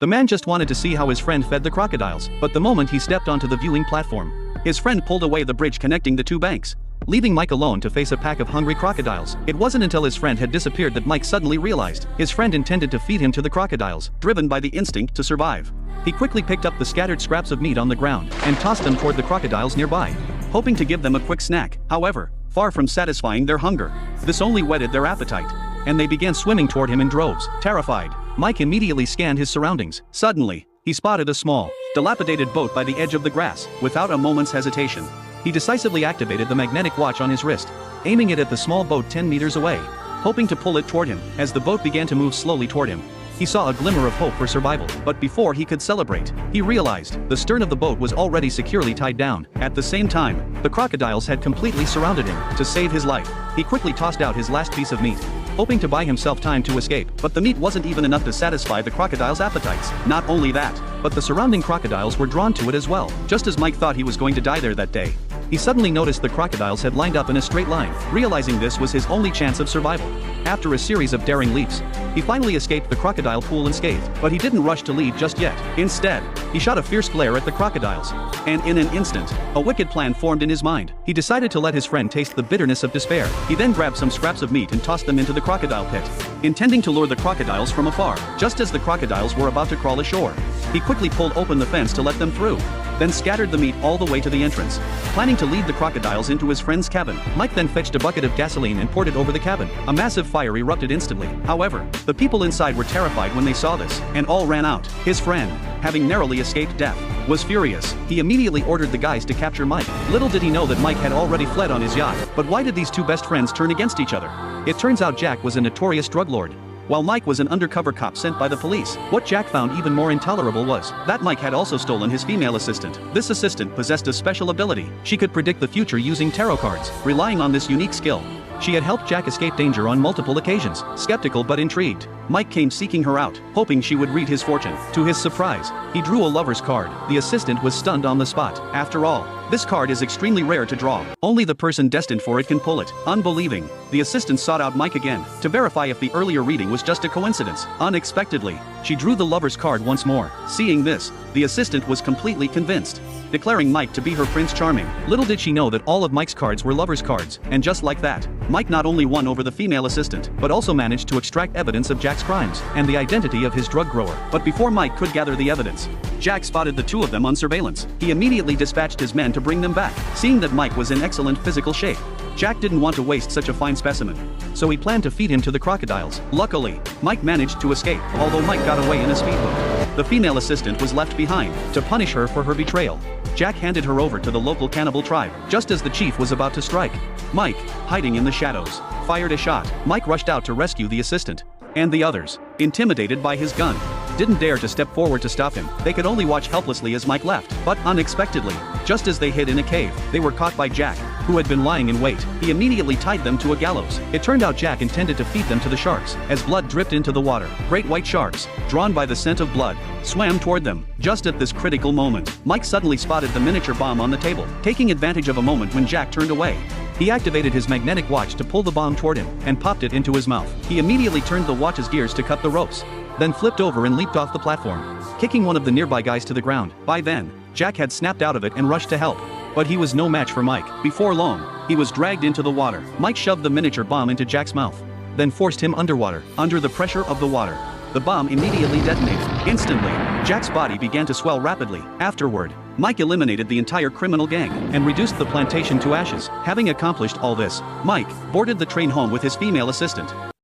The man just wanted to see how his friend fed the crocodiles, but the moment he stepped onto the viewing platform, his friend pulled away the bridge connecting the two banks, leaving Mike alone to face a pack of hungry crocodiles. It wasn't until his friend had disappeared that Mike suddenly realized his friend intended to feed him to the crocodiles, driven by the instinct to survive. He quickly picked up the scattered scraps of meat on the ground and tossed them toward the crocodiles nearby, hoping to give them a quick snack. However, far from satisfying their hunger, this only whetted their appetite, and they began swimming toward him in droves. Terrified, Mike immediately scanned his surroundings. Suddenly, he spotted a small, dilapidated boat by the edge of the grass. Without a moment's hesitation, he decisively activated the magnetic watch on his wrist, aiming it at the small boat 10 meters away, hoping to pull it toward him. As the boat began to move slowly toward him, he saw a glimmer of hope for survival. But before he could celebrate, he realized the stern of the boat was already securely tied down. At the same time, the crocodiles had completely surrounded him. To save his life, he quickly tossed out his last piece of meat, hoping to buy himself time to escape. But the meat wasn't even enough to satisfy the crocodiles' appetites. Not only that, but the surrounding crocodiles were drawn to it as well. Just as Mike thought he was going to die there that day, he suddenly noticed the crocodiles had lined up in a straight line. Realizing this was his only chance of survival, after a series of daring leaps, he finally escaped the crocodile pool unscathed. But he didn't rush to leave just yet. Instead, he shot a fierce glare at the crocodiles, and in an instant, a wicked plan formed in his mind. He decided to let his friend taste the bitterness of despair. He then grabbed some scraps of meat and tossed them into the crocodile pit, intending to lure the crocodiles from afar. Just as the crocodiles were about to crawl ashore, he quickly pulled open the fence to let them through, then scattered the meat all the way to the entrance, planning to lead the crocodiles into his friend's cabin. Mike then fetched a bucket of gasoline and poured it over the cabin. A massive fire erupted instantly. However, the people inside were terrified when they saw this, and all ran out. His friend, having narrowly escaped death, was furious. He immediately ordered the guys to capture Mike. Little did he know that Mike had already fled on his yacht. But why did these two best friends turn against each other? It turns out Jack was a notorious drug lord, while Mike was an undercover cop sent by the police. What Jack found even more intolerable was that Mike had also stolen his female assistant. This assistant possessed a special ability. She could predict the future using tarot cards. Relying on this unique skill, she had helped Jack escape danger on multiple occasions. Skeptical but intrigued, Mike came seeking her out, hoping she would read his fortune. To his surprise, he drew a lover's card. The assistant was stunned on the spot. After all, this card is extremely rare to draw. Only the person destined for it can pull it. Unbelieving, the assistant sought out Mike again, to verify if the earlier reading was just a coincidence. Unexpectedly, she drew the lover's card once more. Seeing this, the assistant was completely convinced, declaring Mike to be her Prince Charming. Little did she know that all of Mike's cards were lover's cards, and just like that, Mike not only won over the female assistant, but also managed to extract evidence of Jack's crimes, and the identity of his drug grower. But before Mike could gather the evidence, Jack spotted the two of them on surveillance. He immediately dispatched his men to bring them back. Seeing that Mike was in excellent physical shape, Jack didn't want to waste such a fine specimen, so he planned to feed him to the crocodiles. Luckily, Mike managed to escape, although Mike got away in a speedboat. The female assistant was left behind. To punish her for her betrayal, Jack handed her over to the local cannibal tribe. Just as the chief was about to strike, Mike, hiding in the shadows, fired a shot. Mike rushed out to rescue the assistant, and the others, intimidated by his gun, didn't dare to step forward to stop him. They could only watch helplessly as Mike left. But unexpectedly, just as they hid in a cave, they were caught by Jack, who had been lying in wait. He immediately tied them to a gallows. It turned out Jack intended to feed them to the sharks. As blood dripped into the water, great white sharks, drawn by the scent of blood, swam toward them. Just at this critical moment, Mike suddenly spotted the miniature bomb on the table. Taking advantage of a moment when Jack turned away, he activated his magnetic watch to pull the bomb toward him, and popped it into his mouth. He immediately turned the watch's gears to cut the ropes, then flipped over and leaped off the platform, kicking one of the nearby guys to the ground. By then, Jack had snapped out of it and rushed to help, but he was no match for Mike. Before long, he was dragged into the water. Mike shoved the miniature bomb into Jack's mouth, then forced him underwater. Under the pressure of the water, the bomb immediately detonated. Instantly, Jack's body began to swell rapidly. Afterward, Mike eliminated the entire criminal gang and reduced the plantation to ashes. Having accomplished all this, Mike boarded the train home with his female assistant.